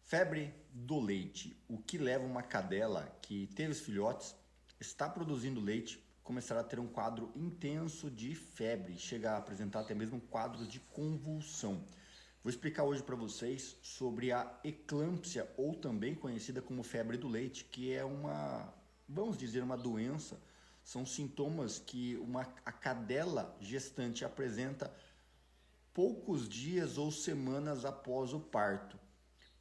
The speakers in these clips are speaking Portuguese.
Febre do leite. O que leva uma cadela que teve os filhotes, está produzindo leite, começar a ter um quadro intenso de febre, chega a apresentar até mesmo quadros de convulsão. Vou explicar hoje para vocês sobre a eclâmpsia, ou também conhecida como febre do leite, que é vamos dizer, uma doença. São sintomas que a cadela gestante apresenta poucos dias ou semanas após o parto.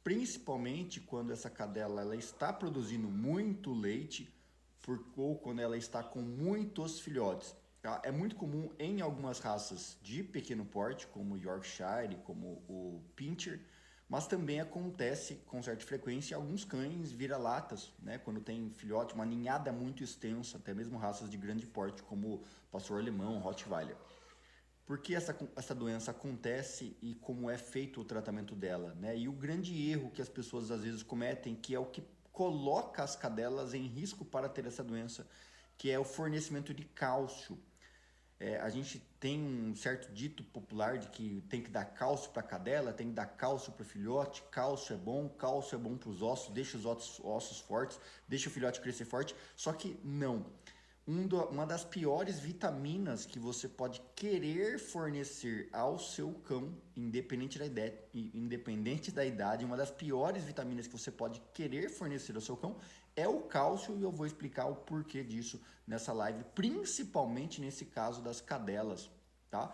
Principalmente quando essa cadela ela está produzindo muito leite ou quando ela está com muitos filhotes. Tá? É muito comum em algumas raças de pequeno porte, como o Yorkshire, como o Pinscher, mas também acontece com certa frequência em alguns cães vira-latas, né? Quando tem filhote, uma ninhada muito extensa, até mesmo raças de grande porte, como o pastor alemão, Rottweiler. Por que essa doença acontece e como é feito o tratamento dela, né? E o grande erro que as pessoas às vezes cometem, que é o que coloca as cadelas em risco para ter essa doença, que é o fornecimento de cálcio. A gente tem um certo dito popular de que tem que dar cálcio para a cadela, tem que dar cálcio para o filhote, cálcio é bom para os ossos, deixa os ossos fortes, deixa o filhote crescer forte, só que não. Uma das piores vitaminas que você pode querer fornecer ao seu cão, independente da idade, uma das piores vitaminas que você pode querer fornecer ao seu cão é o cálcio, e eu vou explicar o porquê disso nessa live, principalmente nesse caso das cadelas, tá?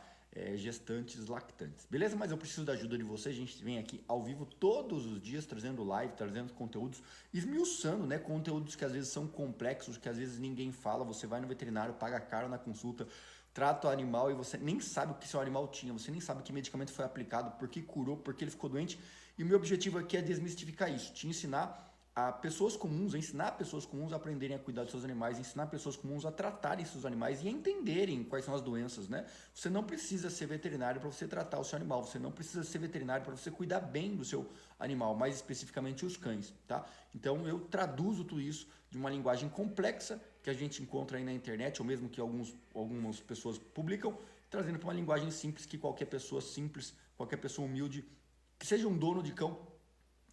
Gestantes lactantes. Beleza? Mas eu preciso da ajuda de vocês. A gente vem aqui ao vivo todos os dias trazendo live, trazendo conteúdos, esmiuçando, né? Conteúdos que às vezes são complexos, que às vezes ninguém fala. Você vai no veterinário, paga caro na consulta, trata o animal e você nem sabe o que seu animal tinha, você nem sabe que medicamento foi aplicado, por que curou, por que ele ficou doente. E o meu objetivo aqui é desmistificar isso, te ensinar ensinar pessoas comuns a aprenderem a cuidar dos seus animais, ensinar pessoas comuns a tratarem seus animais e a entenderem quais são as doenças, né? Você não precisa ser veterinário para você tratar o seu animal, você não precisa ser veterinário para você cuidar bem do seu animal, mais especificamente os cães, tá? Então eu traduzo tudo isso de uma linguagem complexa que a gente encontra aí na internet, ou mesmo que algumas pessoas publicam, trazendo para uma linguagem simples que qualquer pessoa simples, qualquer pessoa humilde, que seja um dono de cão,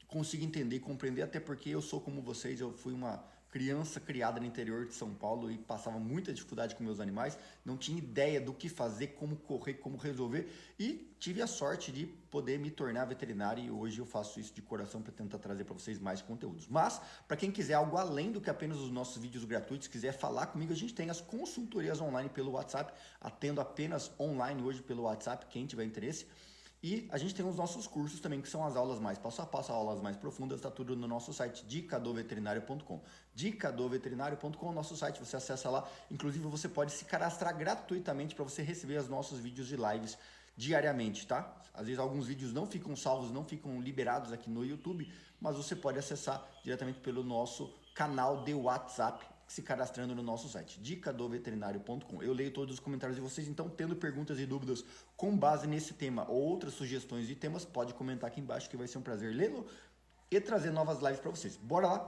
consigo entender e compreender, até porque eu sou como vocês, eu fui uma criança criada no interior de São Paulo e passava muita dificuldade com meus animais, não tinha ideia do que fazer, como correr, como resolver, e tive a sorte de poder me tornar veterinário, e hoje eu faço isso de coração para tentar trazer para vocês mais conteúdos. Mas, para quem quiser algo além do que apenas os nossos vídeos gratuitos, quiser falar comigo, a gente tem as consultorias online pelo WhatsApp, atendo apenas online hoje pelo WhatsApp, quem tiver interesse. E a gente tem os nossos cursos também, que são as aulas mais passo a passo, aulas mais profundas, está tudo no nosso site, dicadoveterinário.com. Dicadoveterinário.com, nosso site, você acessa lá. Inclusive, você pode se cadastrar gratuitamente para você receber os nossos vídeos de lives diariamente, tá? Às vezes alguns vídeos não ficam salvos, não ficam liberados aqui no YouTube, mas você pode acessar diretamente pelo nosso canal de WhatsApp, se cadastrando no nosso site, dicadoveterinário.com. Eu leio todos os comentários de vocês, então tendo perguntas e dúvidas com base nesse tema ou outras sugestões de temas, pode comentar aqui embaixo que vai ser um prazer lê-lo e trazer novas lives para vocês. Bora lá?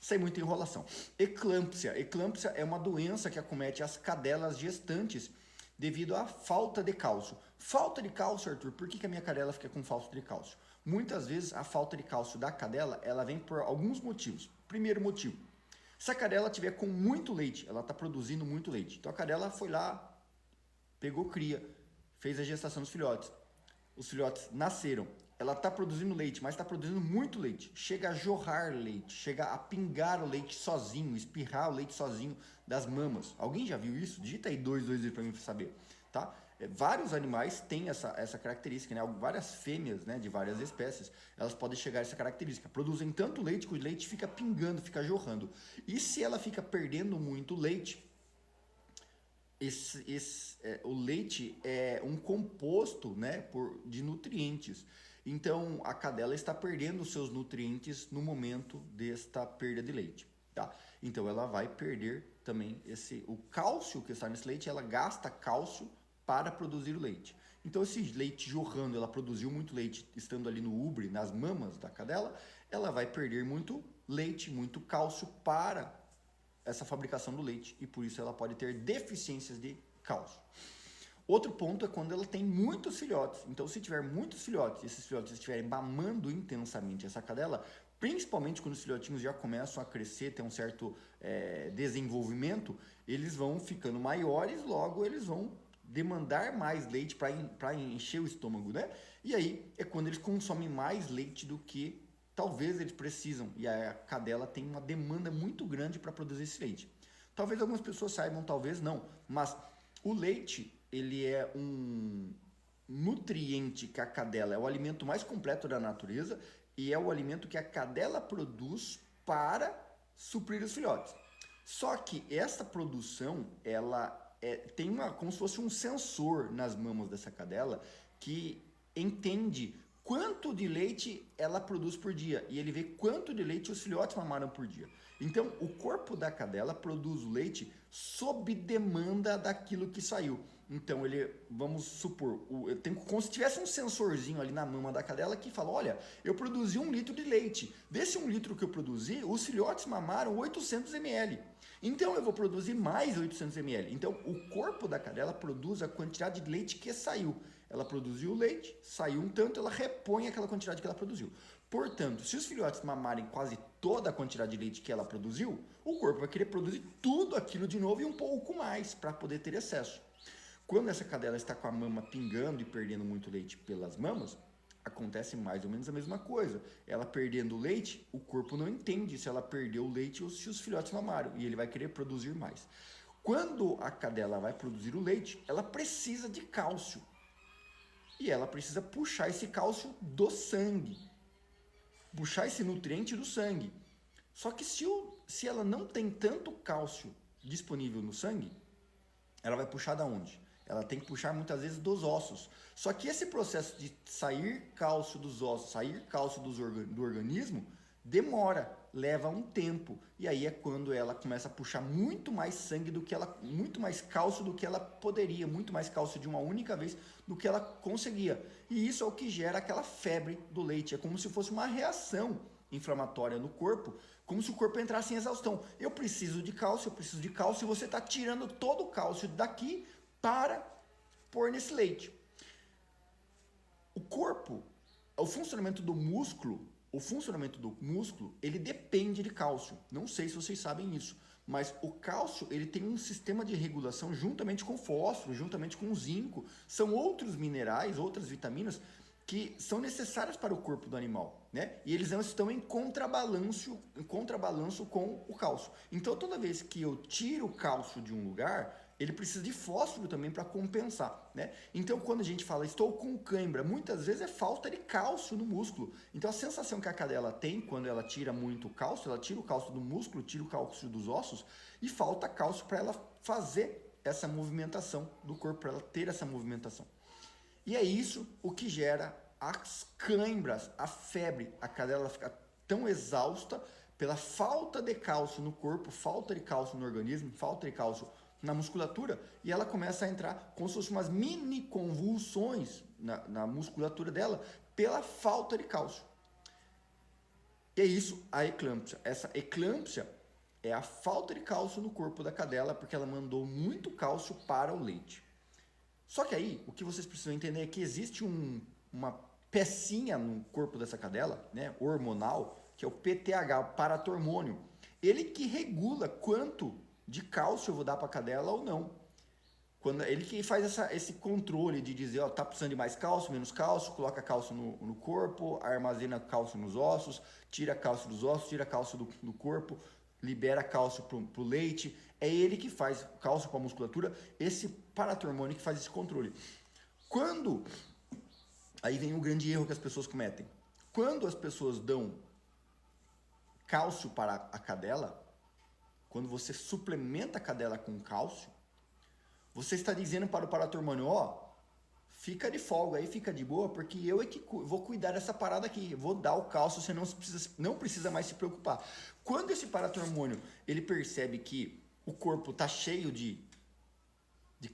Sem muita enrolação. Eclâmpsia. Eclâmpsia é uma doença que acomete as cadelas gestantes devido à falta de cálcio. Falta de cálcio, Arthur, por que a minha cadela fica com falta de cálcio? Muitas vezes a falta de cálcio da cadela, ela vem por alguns motivos. Primeiro motivo, se a cadela tiver com muito leite, ela está produzindo muito leite. Então a cadela foi lá, pegou cria, fez a gestação dos filhotes. Os filhotes nasceram. Ela está produzindo leite, mas está produzindo muito leite. Chega a jorrar leite, chega a pingar o leite sozinho, espirrar o leite sozinho das mamas. Alguém já viu isso? Digita aí 222 para mim saber, tá? Vários animais têm essa característica, né? Várias fêmeas, né, de várias espécies, elas podem chegar a essa característica. Produzem tanto leite que o leite fica pingando, fica jorrando. E se ela fica perdendo muito leite, o leite é um composto, né, de nutrientes. Então, a cadela está perdendo seus nutrientes no momento desta perda de leite, tá? Então, ela vai perder também o cálcio que está nesse leite, ela gasta cálcio para produzir o leite. Então, esse leite jorrando, ela produziu muito leite estando ali no úbre, nas mamas da cadela, ela vai perder muito leite, muito cálcio para essa fabricação do leite, e por isso ela pode ter deficiências de cálcio. Outro ponto é quando ela tem muitos filhotes. Então, se tiver muitos filhotes, e esses filhotes estiverem mamando intensamente essa cadela, principalmente quando os filhotinhos já começam a crescer, ter um certo desenvolvimento, eles vão ficando maiores, logo eles vão demandar mais leite para encher o estômago, né? E aí é quando eles consomem mais leite do que talvez eles precisam. E a cadela tem uma demanda muito grande para produzir esse leite. Talvez algumas pessoas saibam, talvez não, mas o leite, ele é um nutriente que a cadela, é o alimento mais completo da natureza e é o alimento que a cadela produz para suprir os filhotes. Só que essa produção, ela tem como se fosse um sensor nas mamas dessa cadela que entende quanto de leite ela produz por dia e ele vê quanto de leite os filhotes mamaram por dia. Então, o corpo da cadela produz o leite sob demanda daquilo que saiu. Então, vamos supor, como se tivesse um sensorzinho ali na mama da cadela que fala, olha, eu produzi 1 litro de leite. Desse 1 litro que eu produzi, os filhotes mamaram 800 ml. Então, eu vou produzir mais 800 ml. Então, o corpo da cadela produz a quantidade de leite que saiu. Ela produziu o leite, saiu um tanto, ela repõe aquela quantidade que ela produziu. Portanto, se os filhotes mamarem quase toda a quantidade de leite que ela produziu, o corpo vai querer produzir tudo aquilo de novo e um pouco mais para poder ter excesso. Quando essa cadela está com a mama pingando e perdendo muito leite pelas mamas, acontece mais ou menos a mesma coisa. Ela perdendo o leite, o corpo não entende se ela perdeu o leite ou se os filhotes mamaram, e ele vai querer produzir mais. Quando a cadela vai produzir o leite, ela precisa de cálcio. E ela precisa puxar esse cálcio do sangue. Puxar esse nutriente do sangue. Só que se ela não tem tanto cálcio disponível no sangue, ela vai puxar da onde? Ela tem que puxar muitas vezes dos ossos. Só que esse processo de sair cálcio dos ossos, sair cálcio do organismo, demora, leva um tempo. E aí é quando ela começa a puxar muito mais sangue do que ela, muito mais cálcio do que ela poderia, muito mais cálcio de uma única vez do que ela conseguia. E isso é o que gera aquela febre do leite. É como se fosse uma reação inflamatória no corpo, como se o corpo entrasse em exaustão. Eu preciso de cálcio, e você está tirando todo o cálcio daqui para pôr nesse leite. O corpo, o funcionamento do músculo, ele depende de cálcio. Não sei se vocês sabem isso, mas o cálcio, ele tem um sistema de regulação juntamente com o fósforo, juntamente com o zinco. São outros minerais, outras vitaminas que são necessárias para o corpo do animal, né? E eles não estão em contrabalanço com o cálcio. Então, toda vez que eu tiro o cálcio de um lugar, ele precisa de fósforo também para compensar, né? Então, quando a gente fala estou com cãibra, muitas vezes é falta de cálcio no músculo. Então, a sensação que a cadela tem quando ela tira muito cálcio, ela tira o cálcio do músculo, tira o cálcio dos ossos e falta cálcio para ela fazer essa movimentação do corpo, para ela ter essa movimentação. E é isso o que gera as cãibras, a febre. A cadela fica tão exausta pela falta de cálcio no corpo, falta de cálcio no organismo, falta de cálcio na musculatura, e ela começa a entrar como se fossem umas mini convulsões na musculatura dela pela falta de cálcio. E é isso a eclâmpsia. Essa eclâmpsia é a falta de cálcio no corpo da cadela, porque ela mandou muito cálcio para o leite. Só que aí, o que vocês precisam entender é que existe uma pecinha no corpo dessa cadela, né, hormonal, que é o PTH, o paratormônio. Ele que regula quanto de cálcio eu vou dar para a cadela ou não. Ele que faz esse controle de dizer, ó, tá precisando de mais cálcio, menos cálcio, coloca cálcio no corpo, armazena cálcio nos ossos, tira cálcio dos ossos, tira cálcio do corpo, libera cálcio para o leite. É ele que faz cálcio para a musculatura, esse paratormônio que faz esse controle. Aí vem o grande erro que as pessoas cometem. Quando as pessoas dão cálcio para a cadela, quando você suplementa a cadela com cálcio, você está dizendo para o paratormônio, ó, fica de folga aí, fica de boa, porque eu é que vou cuidar dessa parada aqui, vou dar o cálcio, você não precisa mais se preocupar. Quando esse paratormônio, ele percebe que o corpo está cheio de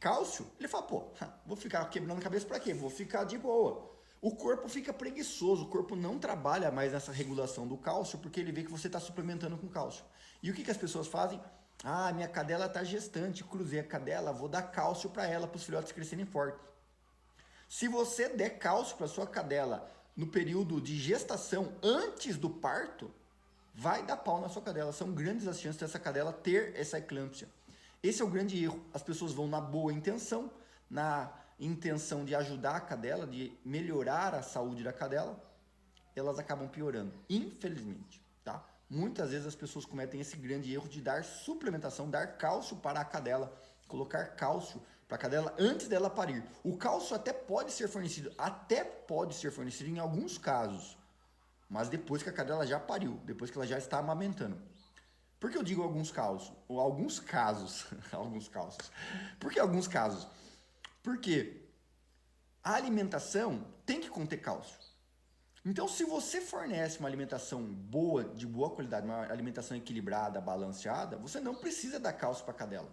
cálcio, ele fala, pô, vou ficar quebrando a cabeça para quê? Vou ficar de boa. O corpo fica preguiçoso, o corpo não trabalha mais nessa regulação do cálcio, porque ele vê que você está suplementando com cálcio. E o que as pessoas fazem? Ah, minha cadela está gestante, cruzei a cadela, vou dar cálcio para ela, para os filhotes crescerem fortes. Se você der cálcio para sua cadela no período de gestação antes do parto, vai dar pau na sua cadela. São grandes as chances dessa cadela ter essa eclâmpsia. Esse é o grande erro. As pessoas vão na boa intenção, na intenção de ajudar a cadela, de melhorar a saúde da cadela, elas acabam piorando, infelizmente, tá? Muitas vezes as pessoas cometem esse grande erro de dar suplementação, dar cálcio para a cadela, colocar cálcio para a cadela antes dela parir. O cálcio até pode ser fornecido em alguns casos, mas depois que a cadela já pariu, depois que ela já está amamentando. Por que eu digo alguns casos? Ou alguns casos, alguns casos. Por que alguns casos? Porque a alimentação tem que conter cálcio. Então, se você fornece uma alimentação boa, de boa qualidade, uma alimentação equilibrada, balanceada, você não precisa dar cálcio para a cadela.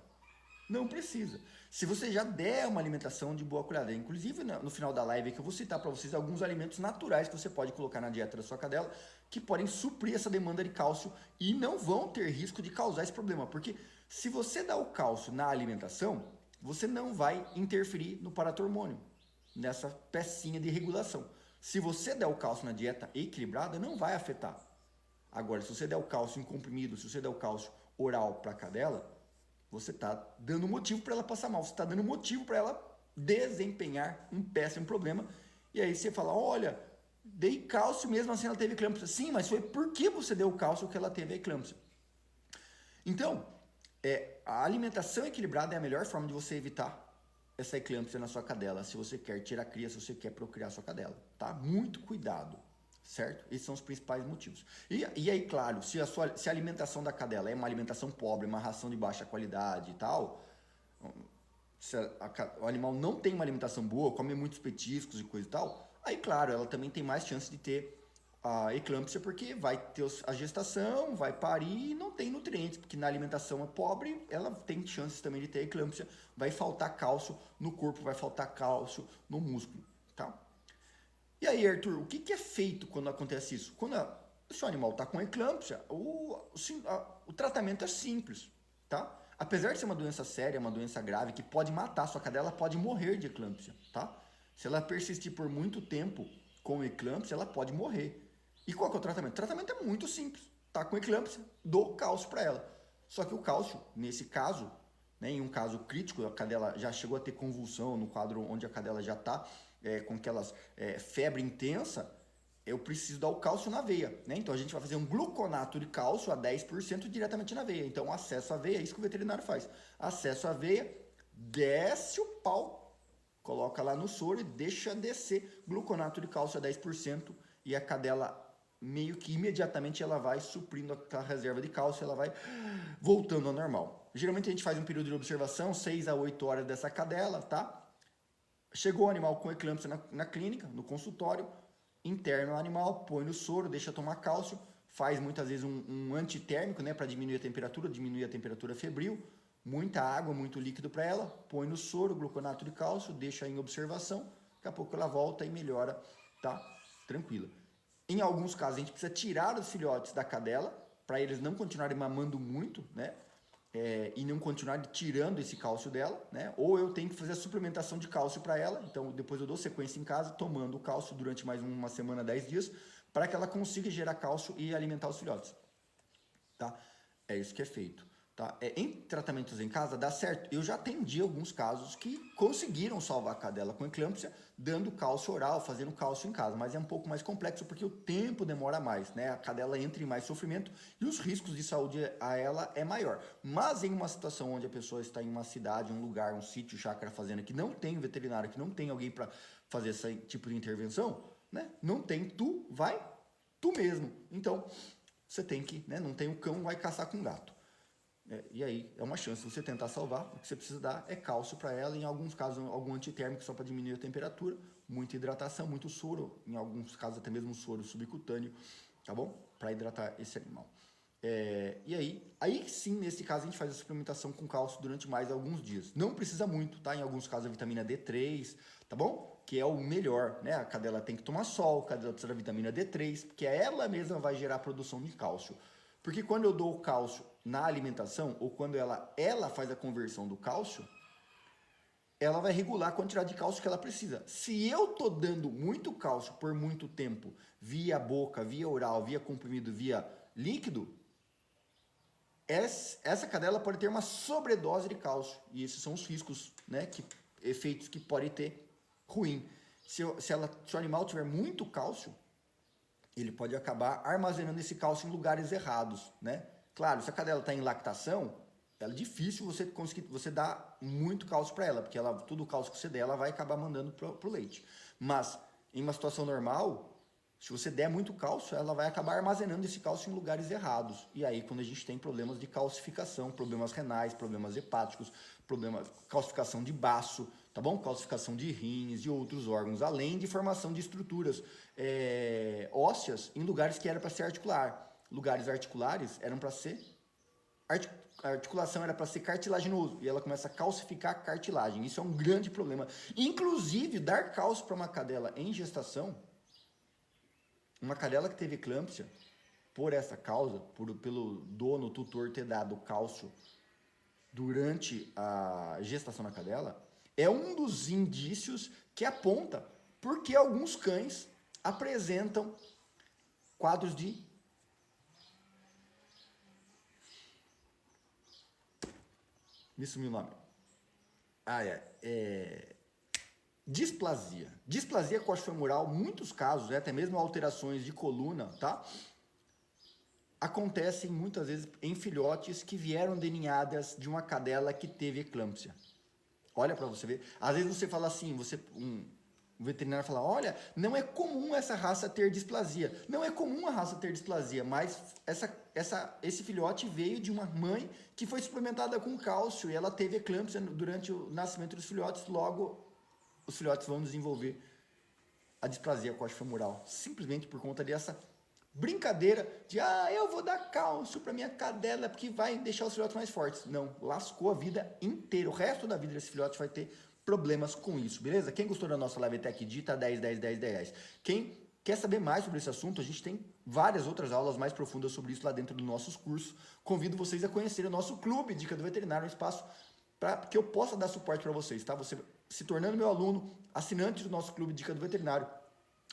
Não precisa. Se você já der uma alimentação de boa qualidade, inclusive no final da live que eu vou citar para vocês alguns alimentos naturais que você pode colocar na dieta da sua cadela que podem suprir essa demanda de cálcio e não vão ter risco de causar esse problema, porque se você dá o cálcio na alimentação, você não vai interferir no paratormônio, nessa pecinha de regulação. Se você der o cálcio na dieta equilibrada, não vai afetar. Agora, se você der o cálcio em comprimido, se você der o cálcio oral para a cadela, você está dando motivo para ela passar mal, você está dando motivo para ela desempenhar um péssimo problema. E aí você fala, olha, dei cálcio mesmo assim ela teve eclâmpsia. Sim, mas foi porque você deu o cálcio que ela teve a eclâmpsia. Então, a alimentação equilibrada é a melhor forma de você evitar essa eclâmpsia na sua cadela, se você quer tirar cria, se você quer procriar sua cadela, tá? Muito cuidado, certo? Esses são os principais motivos. E aí, claro, se a alimentação da cadela é uma alimentação pobre, uma ração de baixa qualidade e tal, se o animal não tem uma alimentação boa, come muitos petiscos e coisa e tal, aí, claro, ela também tem mais chance de ter a eclâmpsia, porque vai ter a gestação, vai parir e não tem nutrientes, porque na alimentação é pobre, ela tem chances também de ter eclâmpsia, vai faltar cálcio no corpo, vai faltar cálcio no músculo, tá? E aí, Arthur, o que é feito quando acontece isso? Quando o seu animal está com eclâmpsia, o tratamento é simples, tá? Apesar de ser uma doença séria, uma doença grave, que pode matar a sua cadela, ela pode morrer de eclâmpsia, tá? Se ela persistir por muito tempo com eclâmpsia, ela pode morrer. E qual que é o tratamento? O tratamento é muito simples. Tá com eclâmpsia, dou cálcio para ela. Só que o cálcio, nesse caso, né, em um caso crítico, a cadela já chegou a ter convulsão, no quadro onde a cadela já está com aquelas febre intensa, eu preciso dar o cálcio na veia. Né? Então a gente vai fazer um gluconato de cálcio a 10% diretamente na veia. Então acesso à veia, é isso que o veterinário faz. Acesso à veia, desce o pau, coloca lá no soro e deixa descer gluconato de cálcio a 10% e a cadela meio que imediatamente ela vai suprindo aquela reserva de cálcio, ela vai voltando ao normal. Geralmente a gente faz um período de observação, 6 a 8 horas dessa cadela, tá? Chegou o animal com eclâmpsia na clínica, no consultório, interna o animal, põe no soro, deixa tomar cálcio, faz muitas vezes um antitérmico, né, para diminuir a temperatura febril, muita água, muito líquido para ela, põe no soro, gluconato de cálcio, deixa em observação, daqui a pouco ela volta e melhora, tá? Tranquila. Em alguns casos, a gente precisa tirar os filhotes da cadela para eles não continuarem mamando muito, né? E não continuarem tirando esse cálcio dela, né? Ou eu tenho que fazer a suplementação de cálcio para ela. Então, depois eu dou sequência em casa, tomando o cálcio durante mais uma semana, 10 dias, para que ela consiga gerar cálcio e alimentar os filhotes, tá? É isso que é feito. Tá? Em tratamentos em casa dá certo. Eu já atendi alguns casos que conseguiram salvar a cadela com eclâmpsia dando cálcio oral, fazendo cálcio em casa, mas é um pouco mais complexo porque o tempo demora mais, né? A cadela entra em mais sofrimento e os riscos de saúde a ela é maior. Mas em uma situação onde a pessoa está em uma cidade, um lugar, um sítio, chácara, fazenda, que não tem veterinário, que não tem alguém para fazer esse tipo de intervenção, né? Não tem, tu vai, tu mesmo. Então, você tem que, né? Não tem o cão, vai caçar com o gato. E aí é uma chance de você tentar salvar. O que você precisa dar é cálcio para ela, em alguns casos algum antitérmico só para diminuir a temperatura, muita hidratação, muito soro, em alguns casos até mesmo soro subcutâneo, tá bom? Para hidratar esse animal. E aí sim, nesse caso, a gente faz a suplementação com cálcio durante mais alguns dias. Não precisa muito, tá? Em alguns casos a vitamina D3, tá bom? Que é o melhor, né? A cadela tem que tomar sol, a cadela precisa da vitamina D3, porque ela mesma vai gerar a produção de cálcio. Porque quando eu dou o cálcio na alimentação, ou quando ela faz a conversão do cálcio, ela vai regular a quantidade de cálcio que ela precisa. Se eu tô dando muito cálcio por muito tempo, via boca, via oral, via comprimido, via líquido, essa cadela pode ter uma sobredose de cálcio. E esses são os riscos, né, efeitos que pode ter ruim. Se o animal tiver muito cálcio, ele pode acabar armazenando esse cálcio em lugares errados, né? Claro, se a cadela está em lactação, é difícil você dar muito cálcio para ela, porque todo o cálcio que você der, ela vai acabar mandando pro leite. Mas em uma situação normal, se você der muito cálcio, ela vai acabar armazenando esse cálcio em lugares errados. E aí, quando a gente tem problemas de calcificação, problemas renais, problemas hepáticos, calcificação de baço, tá bom? Calcificação de rins e outros órgãos, além de formação de estruturas ósseas em lugares que era para ser articular. Lugares articulares eram para ser... A articulação era para ser cartilaginoso e ela começa a calcificar a cartilagem. Isso é um grande problema. Inclusive, dar cálcio para uma cadela em gestação, uma cadela que teve eclâmpsia, por essa causa, pelo dono, tutor ter dado cálcio durante a gestação da cadela, é um dos indícios que aponta porque alguns cães apresentam quadros de me sumiu o nome. Displasia. Displasia coxofemoral, muitos casos, até mesmo alterações de coluna, tá? Acontecem muitas vezes em filhotes que vieram de ninhadas de uma cadela que teve eclâmpsia. Olha para você ver. Às vezes você fala assim, o veterinário fala, olha, não é comum essa raça ter displasia. Não é comum a raça ter displasia, mas esse filhote veio de uma mãe que foi suplementada com cálcio e ela teve eclâmpsia durante o nascimento dos filhotes, logo os filhotes vão desenvolver a displasia coxofemoral, simplesmente por conta dessa brincadeira de, eu vou dar cálcio para minha cadela porque vai deixar os filhotes mais fortes. Não, lascou a vida inteira, o resto da vida desse filhote vai ter problemas com isso, beleza? Quem gostou da nossa live até aqui, digita 10, 10, 10, 10. Quem quer saber mais sobre esse assunto, a gente tem várias outras aulas mais profundas sobre isso lá dentro dos nossos cursos. Convido vocês a conhecer o nosso clube Dica do Veterinário, um espaço para que eu possa dar suporte para vocês, tá? Você se tornando meu aluno, assinante do nosso clube Dica do Veterinário,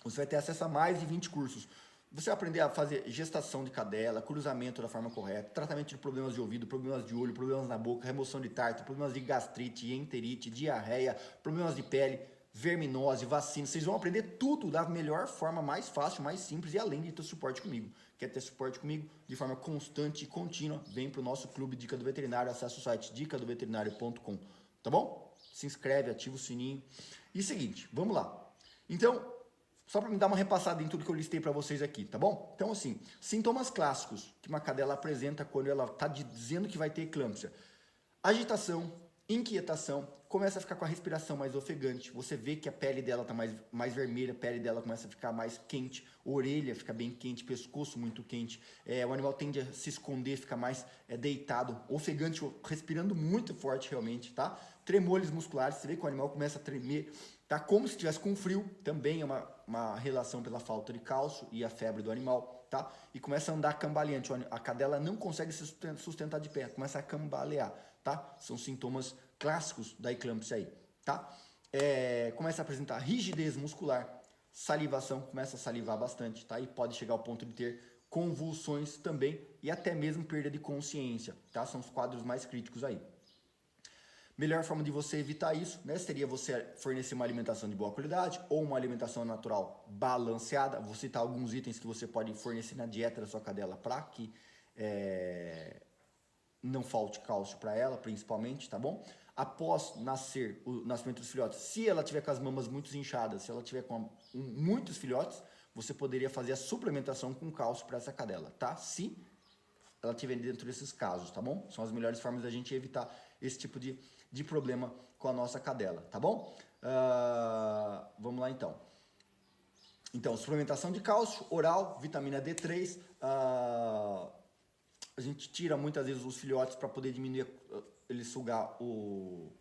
você vai ter acesso a mais de 20 cursos. Você vai aprender a fazer gestação de cadela, cruzamento da forma correta, tratamento de problemas de ouvido, problemas de olho, problemas na boca, remoção de tártaro, problemas de gastrite, enterite, diarreia, problemas de pele, verminose, vacina. Vocês vão aprender tudo da melhor forma, mais fácil, mais simples e além de ter suporte comigo. Quer ter suporte comigo de forma constante e contínua? Vem para o nosso clube Dica do Veterinário, acessa o site dicadoveterinário.com, tá bom? Se inscreve, ativa o sininho. E seguinte, vamos lá. Então, só para me dar uma repassada em tudo que eu listei para vocês aqui, tá bom? Então, assim, sintomas clássicos que uma cadela apresenta quando ela está dizendo que vai ter eclâmpsia. Agitação, inquietação, começa a ficar com a respiração mais ofegante, você vê que a pele dela está mais vermelha, a pele dela começa a ficar mais quente, a orelha fica bem quente, pescoço muito quente, o animal tende a se esconder, fica mais deitado, ofegante, respirando muito forte realmente, tá? Tremores musculares, você vê que o animal começa a tremer, tá? Como se estivesse com frio, também é uma relação pela falta de cálcio e a febre do animal, tá? E começa a andar cambaleante, a cadela não consegue se sustentar de pé, começa a cambalear, tá? São sintomas clássicos da eclâmpsia aí, tá? Começa a apresentar rigidez muscular, salivação, começa a salivar bastante, tá? E pode chegar ao ponto de ter convulsões também e até mesmo perda de consciência, tá? São os quadros mais críticos aí. Melhor forma de você evitar isso, né, seria você fornecer uma alimentação de boa qualidade ou uma alimentação natural balanceada. Vou citar alguns itens que você pode fornecer na dieta da sua cadela para que não falte cálcio para ela, principalmente, tá bom? Após nascer, o nascimento dos filhotes, se ela tiver com as mamas muito inchadas, se ela tiver com muitos filhotes, você poderia fazer a suplementação com cálcio para essa cadela, tá? Se ela estiver dentro desses casos, tá bom? São as melhores formas da gente evitar esse tipo de problema com a nossa cadela, tá bom? Vamos lá então. Então, suplementação de cálcio, oral, vitamina D3, a gente tira muitas vezes os filhotes para poder diminuir, ele sugar o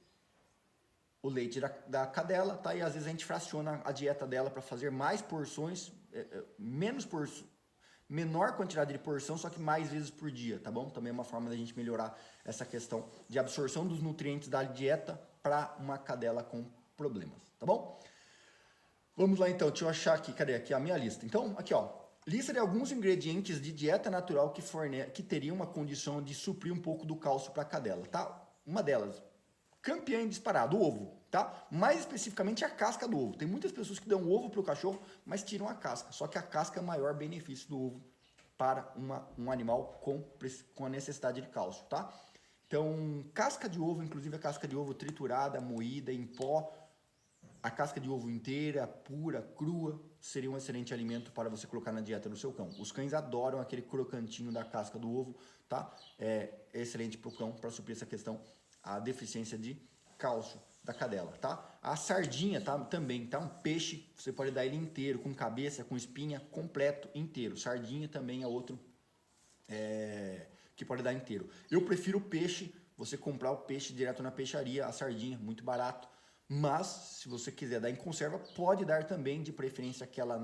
leite da cadela, tá? E às vezes a gente fraciona a dieta dela para fazer mais porções, menos menor quantidade de porção, só que mais vezes por dia, tá bom? Também é uma forma da gente melhorar essa questão de absorção dos nutrientes da dieta para uma cadela com problemas, tá bom? Vamos lá então, deixa eu achar aqui, cadê aqui a minha lista? Então, aqui ó, lista de alguns ingredientes de dieta natural que teriam uma condição de suprir um pouco do cálcio para a cadela, tá? Uma delas, campeã disparado, o ovo, tá? Mais especificamente a casca do ovo. Tem muitas pessoas que dão ovo para o cachorro, mas tiram a casca. Só que a casca é o maior benefício do ovo para um animal com a necessidade de cálcio, tá? Então, casca de ovo, inclusive a casca de ovo triturada, moída em pó, a casca de ovo inteira, pura, crua, seria um excelente alimento para você colocar na dieta do seu cão. Os cães adoram aquele crocantinho da casca do ovo, tá? É excelente para o cão, para suprir essa questão, a deficiência de cálcio da cadela, tá? A sardinha, tá? Também, tá? Um peixe, você pode dar ele inteiro, com cabeça, com espinha, completo, inteiro. Sardinha também é outro que pode dar inteiro. Eu prefiro o peixe, você comprar o peixe direto na peixaria, a sardinha, muito barato. Mas, se você quiser dar em conserva, pode dar também, de preferência, aquela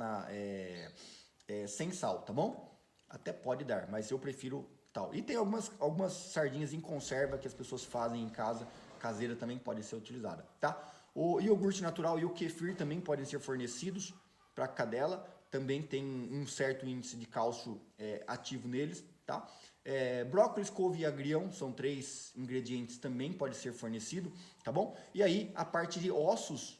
sem sal, tá bom? Até pode dar, mas eu prefiro tal. E tem algumas sardinhas em conserva que as pessoas fazem em casa, caseira também pode ser utilizada, tá? O iogurte natural e o kefir também podem ser fornecidos para a cadela, também tem um certo índice de cálcio ativo neles, tá? Brócolis, couve e agrião são 3 ingredientes, também pode ser fornecido, tá bom? E aí a parte de ossos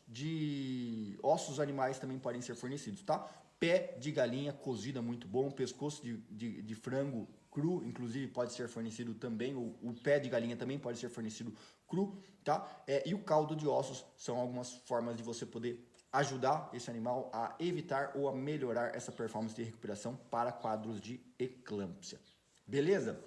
animais também podem ser fornecidos, tá? Pé de galinha cozida, muito bom. Pescoço de frango cru, inclusive pode ser fornecido também. O pé de galinha também pode ser fornecido cru, tá? E o caldo de ossos são algumas formas de você poder ajudar esse animal a evitar ou a melhorar essa performance de recuperação para quadros de eclâmpsia. Beleza?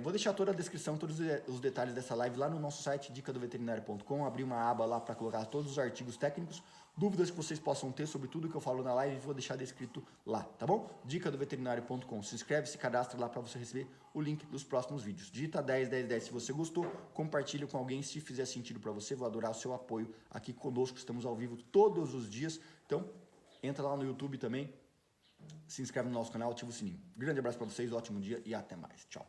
Vou deixar toda a descrição, todos os detalhes dessa live lá no nosso site, dicadoveterinário.com. Abri uma aba lá para colocar todos os artigos técnicos, dúvidas que vocês possam ter sobre tudo que eu falo na live, vou deixar descrito lá, tá bom? Dicadoveterinário.com. Se inscreve, se cadastra lá para você receber o link dos próximos vídeos. Digita 10, 10, 10 se você gostou, compartilha com alguém se fizer sentido para você, vou adorar o seu apoio aqui conosco, estamos ao vivo todos os dias, então entra lá no YouTube também, se inscreve no nosso canal, ativa o sininho. Grande abraço para vocês, ótimo dia e até mais. Tchau.